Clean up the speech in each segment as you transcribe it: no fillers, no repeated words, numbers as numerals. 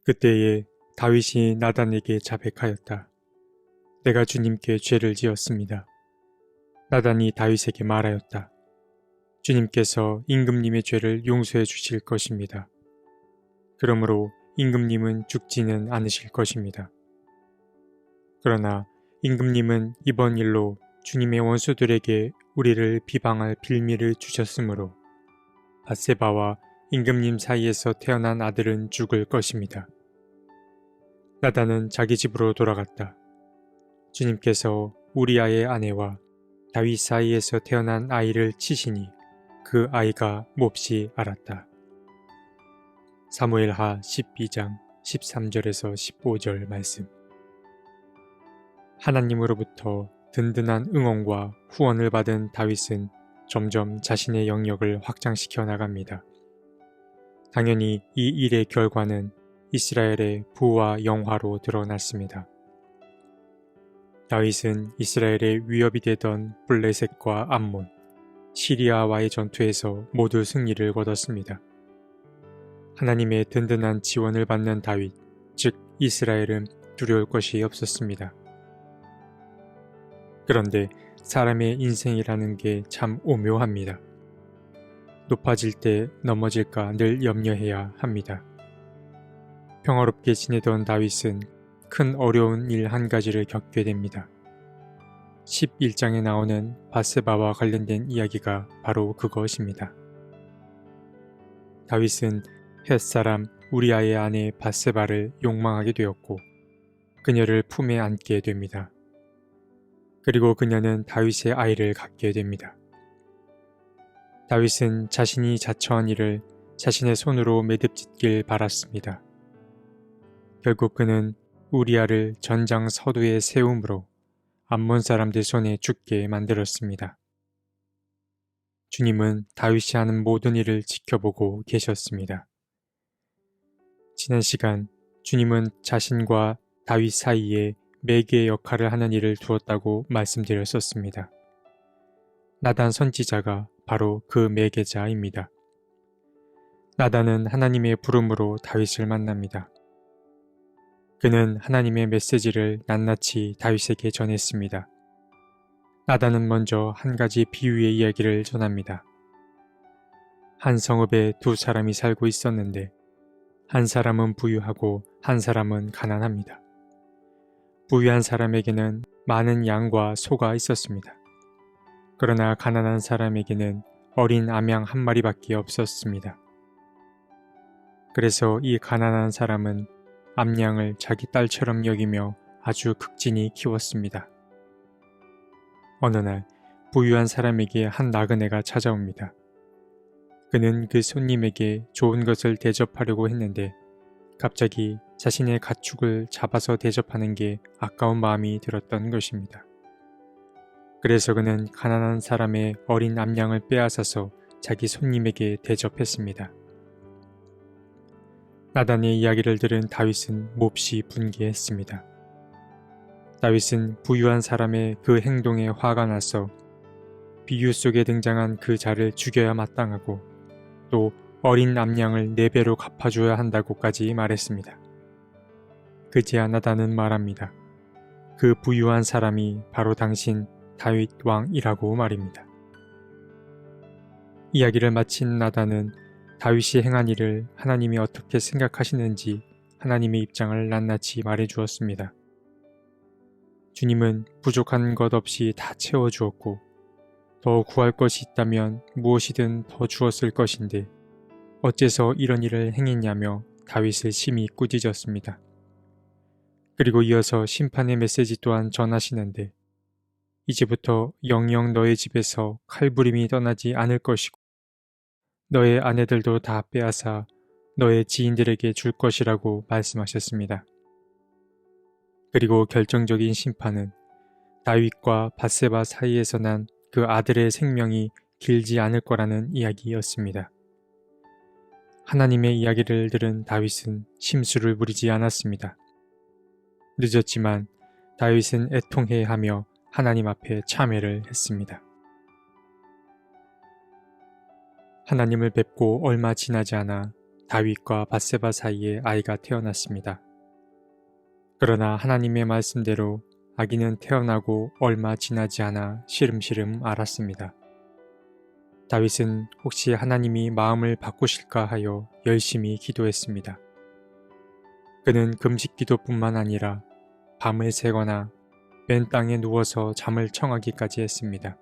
그때에 다윗이 나단에게 자백하였다. 내가 주님께 죄를 지었습니다. 나단이 다윗에게 말하였다. 주님께서 임금님의 죄를 용서해 주실 것입니다. 그러므로 임금님은 죽지는 않으실 것입니다. 그러나 임금님은 이번 일로 주님의 원수들에게 우리를 비방할 빌미를 주셨으므로 밧세바와 임금님 사이에서 태어난 아들은 죽을 것입니다. 나단은 자기 집으로 돌아갔다. 주님께서 우리아의 아내와 다윗 사이에서 태어난 아이를 치시니 그 아이가 몹시 알았다. 사무엘하 12장 13절에서 15절 말씀. 하나님으로부터 든든한 응원과 후원을 받은 다윗은 점점 자신의 영역을 확장시켜 나갑니다. 당연히 이 일의 결과는 이스라엘의 부와 영화로 드러났습니다. 다윗은 이스라엘의 위협이 되던 블레셋과 암몬, 시리아와의 전투에서 모두 승리를 거뒀습니다. 하나님의 든든한 지원을 받는 다윗, 즉 이스라엘은 두려울 것이 없었습니다. 그런데 사람의 인생이라는 게 참 오묘합니다. 높아질 때 넘어질까 늘 염려해야 합니다. 평화롭게 지내던 다윗은 큰 어려운 일 한 가지를 겪게 됩니다. 11장에 나오는 밧세바와 관련된 이야기가 바로 그것입니다. 다윗은 햇사람 우리아의 아내 밧세바를 욕망하게 되었고 그녀를 품에 안게 됩니다. 그리고 그녀는 다윗의 아이를 갖게 됩니다. 다윗은 자신이 자처한 일을 자신의 손으로 매듭짓길 바랐습니다. 결국 그는 우리아를 전장 서두에 세움으로 암몬 사람들 손에 죽게 만들었습니다. 주님은 다윗이 하는 모든 일을 지켜보고 계셨습니다. 지난 시간 주님은 자신과 다윗 사이에 매개 역할을 하는 일을 두었다고 말씀드렸었습니다. 나단 선지자가 바로 그 매개자입니다. 나단은 하나님의 부름으로 다윗을 만납니다. 그는 하나님의 메시지를 낱낱이 다윗에게 전했습니다. 나단은 먼저 한 가지 비유의 이야기를 전합니다. 한 성읍에 두 사람이 살고 있었는데 한 사람은 부유하고 한 사람은 가난합니다. 부유한 사람에게는 많은 양과 소가 있었습니다. 그러나 가난한 사람에게는 어린 암양 한 마리밖에 없었습니다. 그래서 이 가난한 사람은 암양을 자기 딸처럼 여기며 아주 극진히 키웠습니다. 어느 날 부유한 사람에게 한 나그네가 찾아옵니다. 그는 그 손님에게 좋은 것을 대접하려고 했는데 갑자기 자신의 가축을 잡아서 대접하는 게 아까운 마음이 들었던 것입니다. 그래서 그는 가난한 사람의 어린 암양을 빼앗아서 자기 손님에게 대접했습니다. 나단의 이야기를 들은 다윗은 몹시 분개했습니다. 다윗은 부유한 사람의 그 행동에 화가 나서 비유 속에 등장한 그 자를 죽여야 마땅하고 또 어린 암양을 4배로 갚아줘야 한다고까지 말했습니다. 그제야 나단은 말합니다. 그 부유한 사람이 바로 당신 다윗 왕이라고 말입니다. 이야기를 마친 나단은 다윗이 행한 일을 하나님이 어떻게 생각하시는지 하나님의 입장을 낱낱이 말해주었습니다. 주님은 부족한 것 없이 다 채워주었고 더 구할 것이 있다면 무엇이든 더 주었을 것인데 어째서 이런 일을 행했냐며 다윗을 심히 꾸짖었습니다. 그리고 이어서 심판의 메시지 또한 전하시는데 이제부터 영영 너의 집에서 칼부림이 떠나지 않을 것이고 너의 아내들도 다 빼앗아 너의 지인들에게 줄 것이라고 말씀하셨습니다. 그리고 결정적인 심판은 다윗과 밧세바 사이에서 난 그 아들의 생명이 길지 않을 거라는 이야기였습니다. 하나님의 이야기를 들은 다윗은 심술을 부리지 않았습니다. 늦었지만 다윗은 애통해하며 하나님 앞에 참회를 했습니다. 하나님을 뵙고 얼마 지나지 않아 다윗과 밧세바 사이에 아이가 태어났습니다. 그러나 하나님의 말씀대로 아기는 태어나고 얼마 지나지 않아 시름시름 앓았습니다. 다윗은 혹시 하나님이 마음을 바꾸실까 하여 열심히 기도했습니다. 그는 금식 기도뿐만 아니라 밤을 새거나 맨 땅에 누워서 잠을 청하기까지 했습니다.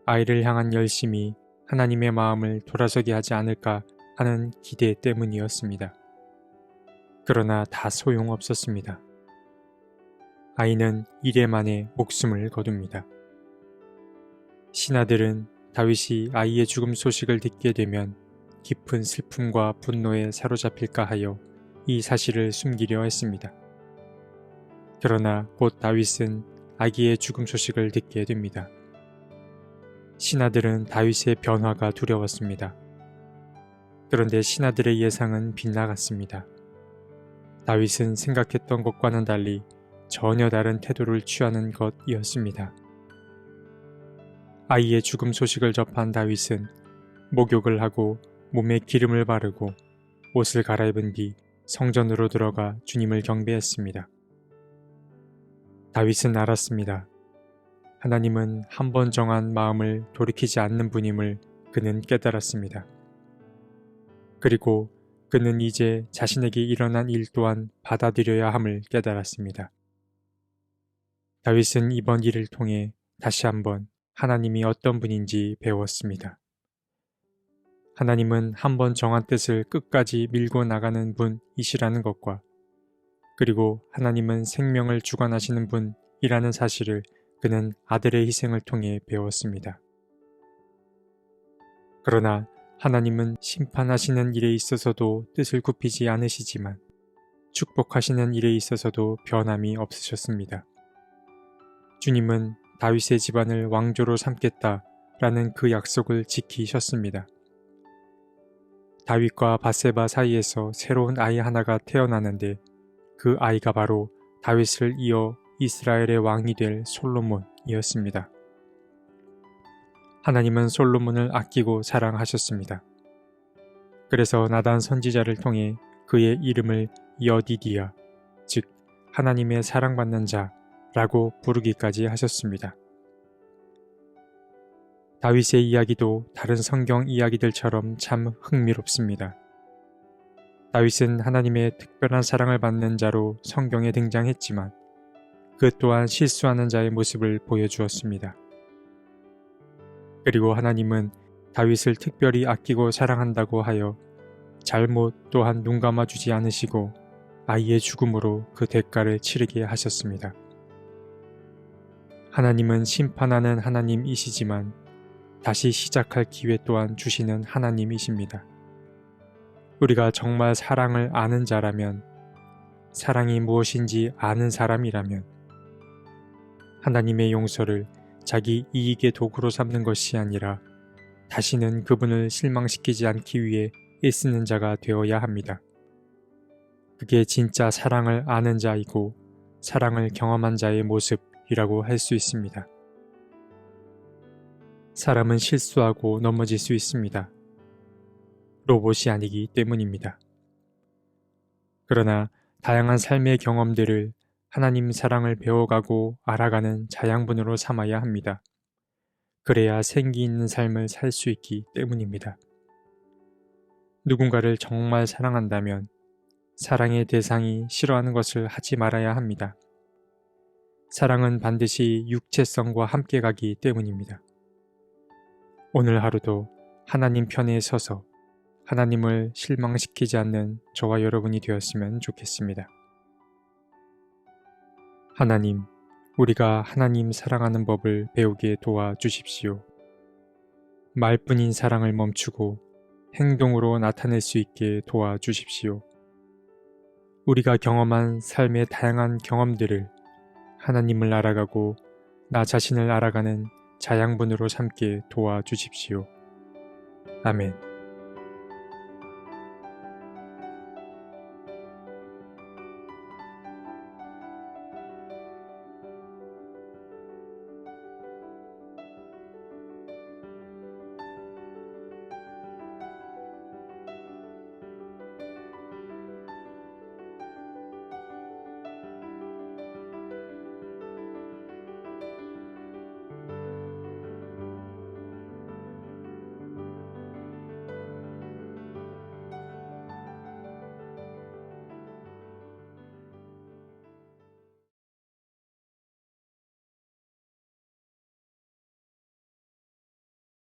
아이를 향한 열심이 하나님의 마음을 돌아서게 하지 않을까 하는 기대 때문이었습니다. 그러나 다 소용없었습니다. 아이는 이래 만에 목숨을 거둡니다. 신하들은 다윗이 아이의 죽음 소식을 듣게 되면 깊은 슬픔과 분노에 사로잡힐까 하여 이 사실을 숨기려 했습니다. 그러나 곧 다윗은 아기의 죽음 소식을 듣게 됩니다. 신하들은 다윗의 변화가 두려웠습니다. 그런데 신하들의 예상은 빗나갔습니다. 다윗은 생각했던 것과는 달리 전혀 다른 태도를 취하는 것이었습니다. 아이의 죽음 소식을 접한 다윗은 목욕을 하고 몸에 기름을 바르고 옷을 갈아입은 뒤 성전으로 들어가 주님을 경배했습니다. 다윗은 알았습니다. 하나님은 한 번 정한 마음을 돌이키지 않는 분임을 그는 깨달았습니다. 그리고 그는 이제 자신에게 일어난 일 또한 받아들여야 함을 깨달았습니다. 다윗은 이번 일을 통해 다시 한번 하나님이 어떤 분인지 배웠습니다. 하나님은 한 번 정한 뜻을 끝까지 밀고 나가는 분이시라는 것과 그리고 하나님은 생명을 주관하시는 분이라는 사실을 그는 아들의 희생을 통해 배웠습니다. 그러나 하나님은 심판하시는 일에 있어서도 뜻을 굽히지 않으시지만 축복하시는 일에 있어서도 변함이 없으셨습니다. 주님은 다윗의 집안을 왕조로 삼겠다라는 그 약속을 지키셨습니다. 다윗과 밧세바 사이에서 새로운 아이 하나가 태어나는데 그 아이가 바로 다윗을 이어 이스라엘의 왕이 될 솔로몬이었습니다. 하나님은 솔로몬을 아끼고 사랑하셨습니다. 그래서 나단 선지자를 통해 그의 이름을 여디디야, 즉 하나님의 사랑받는 자라고 부르기까지 하셨습니다. 다윗의 이야기도 다른 성경 이야기들처럼 참 흥미롭습니다. 다윗은 하나님의 특별한 사랑을 받는 자로 성경에 등장했지만 그 또한 실수하는 자의 모습을 보여주었습니다. 그리고 하나님은 다윗을 특별히 아끼고 사랑한다고 하여 잘못 또한 눈 감아주지 않으시고 아이의 죽음으로 그 대가를 치르게 하셨습니다. 하나님은 심판하는 하나님이시지만 다시 시작할 기회 또한 주시는 하나님이십니다. 우리가 정말 사랑을 아는 자라면, 사랑이 무엇인지 아는 사람이라면 하나님의 용서를 자기 이익의 도구로 삼는 것이 아니라 다시는 그분을 실망시키지 않기 위해 애쓰는 자가 되어야 합니다. 그게 진짜 사랑을 아는 자이고 사랑을 경험한 자의 모습이라고 할 수 있습니다. 사람은 실수하고 넘어질 수 있습니다. 로봇이 아니기 때문입니다. 그러나 다양한 삶의 경험들을 하나님 사랑을 배워가고 알아가는 자양분으로 삼아야 합니다. 그래야 생기 있는 삶을 살 수 있기 때문입니다. 누군가를 정말 사랑한다면 사랑의 대상이 싫어하는 것을 하지 말아야 합니다. 사랑은 반드시 육체성과 함께 가기 때문입니다. 오늘 하루도 하나님 편에 서서 하나님을 실망시키지 않는 저와 여러분이 되었으면 좋겠습니다. 하나님, 우리가 하나님 사랑하는 법을 배우게 도와주십시오. 말뿐인 사랑을 멈추고 행동으로 나타낼 수 있게 도와주십시오. 우리가 경험한 삶의 다양한 경험들을 하나님을 알아가고 나 자신을 알아가는 자양분으로 삼게 도와주십시오. 아멘.